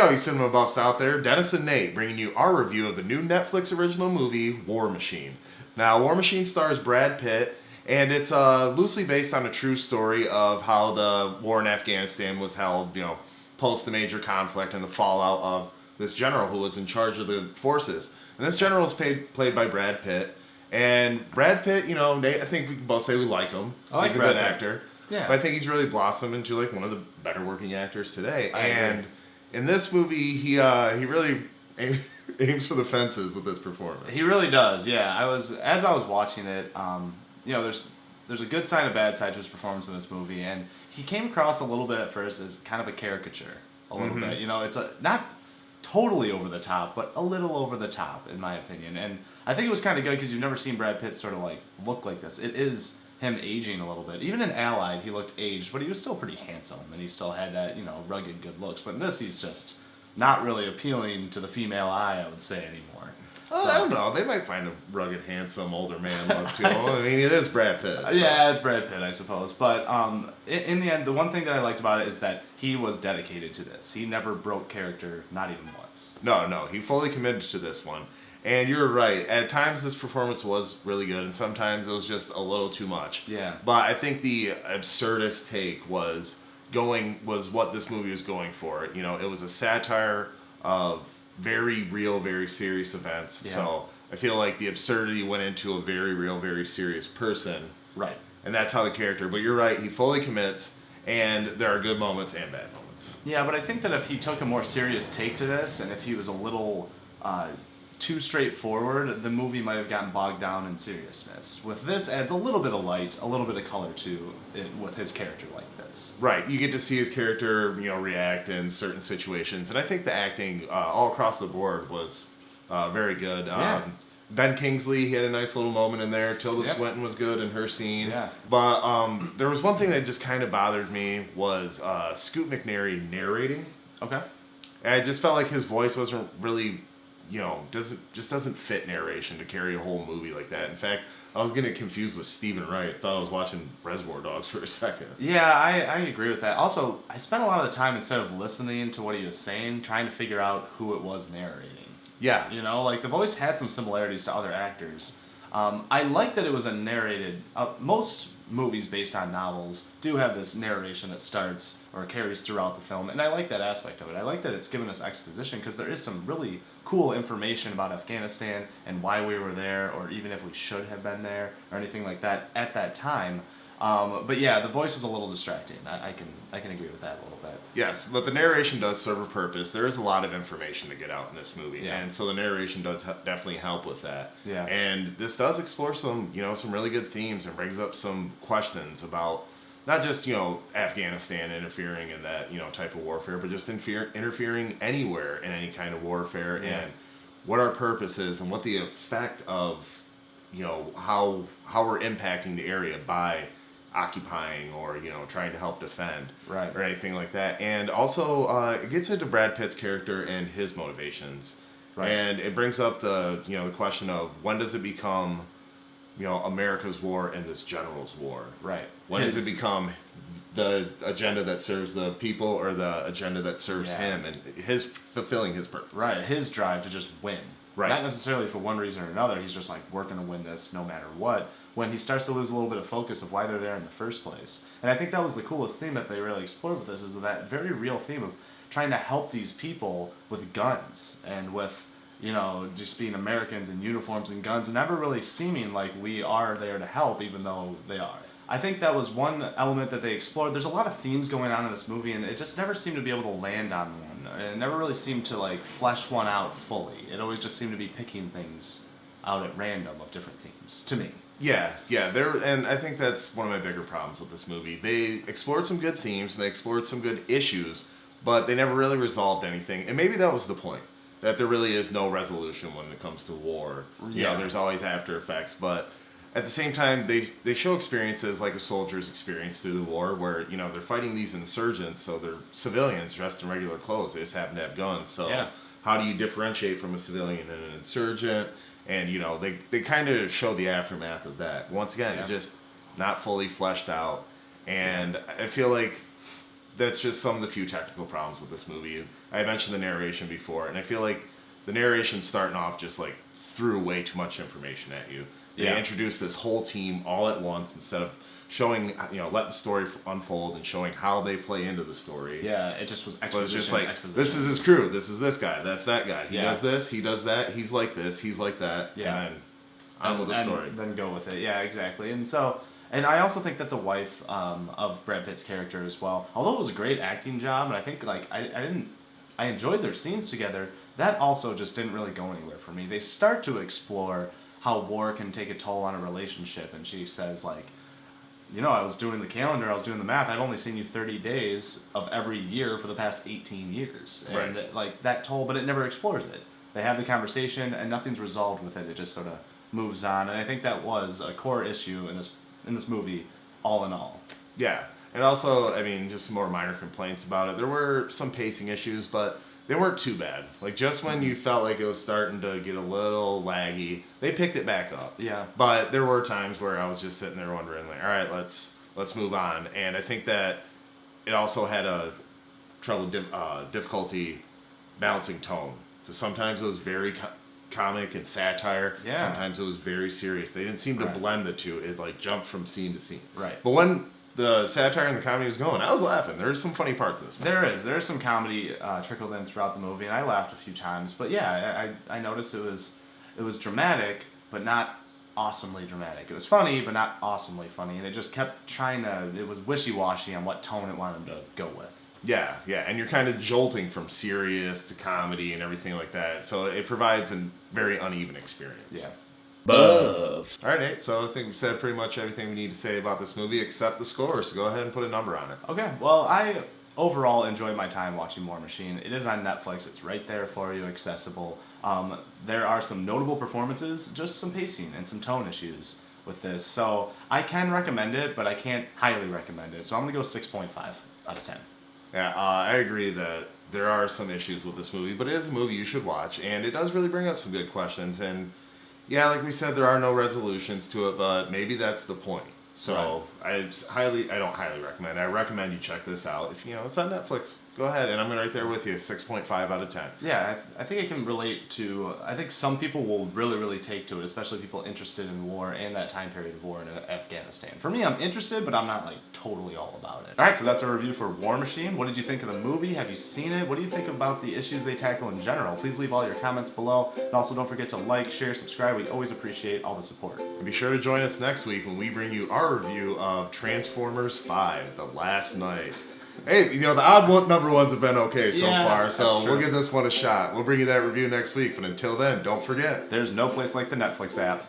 all you cinema buffs out there. Dennis and Nate bringing you our review of the new Netflix original movie, War Machine. Now, War Machine stars Brad Pitt, and it's loosely based on a true story of how the war in Afghanistan was held, post the major conflict and the fallout of this general who was in charge of the forces. And this general is played by Brad Pitt. And Brad Pitt, Nate, I think we can both say we like him. He's a good actor. Yeah. But I think he's really blossomed into like one of the better working actors today. I agree. In this movie, he really aims for the fences with this performance. He really does. Yeah. As I was watching it, there's a good side and a bad side to his performance in this movie, and he came across a little bit at first as kind of a caricature, a little bit. It's not totally over the top, but a little over the top in my opinion. And I think it was kind of good because you've never seen Brad Pitt sort of like look like this. It is him aging a little bit. Even in Allied, he looked aged, but he was still pretty handsome, and he still had that, rugged good looks. But in this, he's just not really appealing to the female eye, I would say, anymore. Oh, I don't know. They might find a rugged, handsome, older man look, too. I mean, it is Brad Pitt. So. Yeah, it's Brad Pitt, I suppose. But in the end, the one thing that I liked about it is that he was dedicated to this. He never broke character, not even once. No. He fully committed to this one. And you're right. At times, this performance was really good, and sometimes it was just a little too much. Yeah. But I think the absurdist take was what this movie was going for. It was a satire of very real, very serious events. Yeah. So I feel like the absurdity went into a very real, very serious person. Right. And that's how the character. But you're right. He fully commits, and there are good moments and bad moments. Yeah, but I think that if he took a more serious take to this, and if he was a little too straightforward, the movie might have gotten bogged down in seriousness. With this, adds a little bit of light, a little bit of color to it with his character like this. Right, you get to see his character, react in certain situations, and I think the acting all across the board was very good. Yeah. Ben Kingsley, he had a nice little moment in there. Tilda Swinton was good in her scene. Yeah. But there was one thing that just kind of bothered me was Scoot McNairy narrating. Okay. And I just felt like his voice wasn't really, doesn't fit narration to carry a whole movie like that. In fact, I was getting confused with Stephen Wright. I thought I was watching Reservoir Dogs for a second. Yeah, I agree with that. Also, I spent a lot of the time, instead of listening to what he was saying, trying to figure out who it was narrating. Yeah. The voice had some similarities to other actors. I like that it was a narrated... most movies based on novels do have this narration that starts or carries throughout the film, and I like that aspect of it. I like that it's given us exposition, because there is some really cool information about Afghanistan and why we were there, or even if we should have been there, or anything like that at that time. But yeah, the voice was a little distracting. I can agree with that a little bit. Yes, but the narration does serve a purpose. There is a lot of information to get out in this movie, and so the narration does definitely help with that. Yeah. And this does explore some really good themes and brings up some questions about not just Afghanistan interfering in that type of warfare, but just interfering anywhere in any kind of warfare, and what our purpose is and what the effect of how we're impacting the area by occupying or trying to help defend, right, or anything like that. And also it gets into Brad Pitt's character and his motivations, right, and it brings up the the question of when does it become America's war and this general's war, right? When does it become the agenda that serves the people or the agenda that serves him and his fulfilling his purpose, right? His drive to just win. Right. Not necessarily for one reason or another. He's just like, we're going to win this no matter what. When he starts to lose a little bit of focus of why they're there in the first place. And I think that was the coolest theme that they really explored with this, is that very real theme of trying to help these people with guns and with, just being Americans in uniforms and guns, and never really seeming like we are there to help, even though they are. I think that was one element that they explored. There's a lot of themes going on in this movie, and it just never seemed to be able to land on one. It never really seemed to flesh one out fully. It always just seemed to be picking things out at random of different themes, to me. Yeah. And I think that's one of my bigger problems with this movie. They explored some good themes, and they explored some good issues, but they never really resolved anything. And maybe that was the point, that there really is no resolution when it comes to war. There's always after effects, but at the same time, they show experiences like a soldier's experience through the war, where they're fighting these insurgents, so they're civilians dressed in regular clothes. They just happen to have guns. So how do you differentiate from a civilian and an insurgent? And they kind of show the aftermath of that. Once again, just not fully fleshed out. And I feel like that's just some of the few technical problems with this movie. I mentioned the narration before, and I feel like the narration starting off just like threw way too much information at you. They introduced this whole team all at once instead of showing, let the story unfold and showing how they play into the story. Yeah, it just was exposition. But it's just like, exposition. this is his crew, this is this guy, that's that guy. He does this, he does that, he's like this, he's like that, and then on with the story. Then go with it. Yeah, exactly. And I also think that the wife of Brad Pitt's character as well, although it was a great acting job, and I think like I enjoyed their scenes together, that also just didn't really go anywhere for me. They start to explore how war can take a toll on a relationship, and she says like, I was doing the calendar, I was doing the math, I've only seen you 30 days of every year for the past 18 years. And like that toll, but it never explores it. They have the conversation and nothing's resolved with it. It just sort of moves on. And I think that was a core issue in this movie, all in all. Yeah. And also, I mean, just some more minor complaints about it. There were some pacing issues, but they weren't too bad. Like, just when you felt like it was starting to get a little laggy, they picked it back up. Yeah. But there were times where I was just sitting there wondering, like, all right, let's move on. And I think that it also had a difficulty balancing tone. Because sometimes it was very comic and satire. Yeah. Sometimes it was very serious. They didn't seem to blend the two. It, like, jumped from scene to scene. Right. But when the satire and the comedy was going, I was laughing. There's some funny parts in this movie. There's some comedy trickled in throughout the movie, and I laughed a few times. But yeah, I noticed it was dramatic, but not awesomely dramatic. It was funny, but not awesomely funny, and it just kept it was wishy-washy on what tone it wanted to go with. Yeah, and you're kind of jolting from serious to comedy and everything like that. So it provides a very uneven experience. Yeah. Buffs. All right, Nate. So I think we've said pretty much everything we need to say about this movie except the score. So go ahead and put a number on it. Okay. Well, I overall enjoyed my time watching War Machine. It is on Netflix. It's right there for you, accessible. There are some notable performances, just some pacing and some tone issues with this. So I can recommend it, but I can't highly recommend it. So I'm going to go 6.5 out of 10. Yeah, I agree that there are some issues with this movie, but it is a movie you should watch, and it does really bring up some good questions. And yeah, like we said, there are no resolutions to it, but maybe that's the point. So I don't highly recommend it. I recommend you check this out. If it's on Netflix, go ahead, and I'm right there with you, 6.5 out of 10. Yeah, I think I can relate to. I think some people will really, really take to it, especially people interested in war and that time period of war in Afghanistan. For me, I'm interested, but I'm not like totally all about it. All right, so that's our review for War Machine. What did you think of the movie? Have you seen it? What do you think about the issues they tackle in general? Please leave all your comments below, and also don't forget to like, share, subscribe. We always appreciate all the support. And be sure to join us next week when we bring you our review of Transformers 5: The Last Night. Hey, the odd number ones have been okay so far, so we'll give this one a shot. We'll bring you that review next week, but until then, don't forget, there's no place like the Netflix app.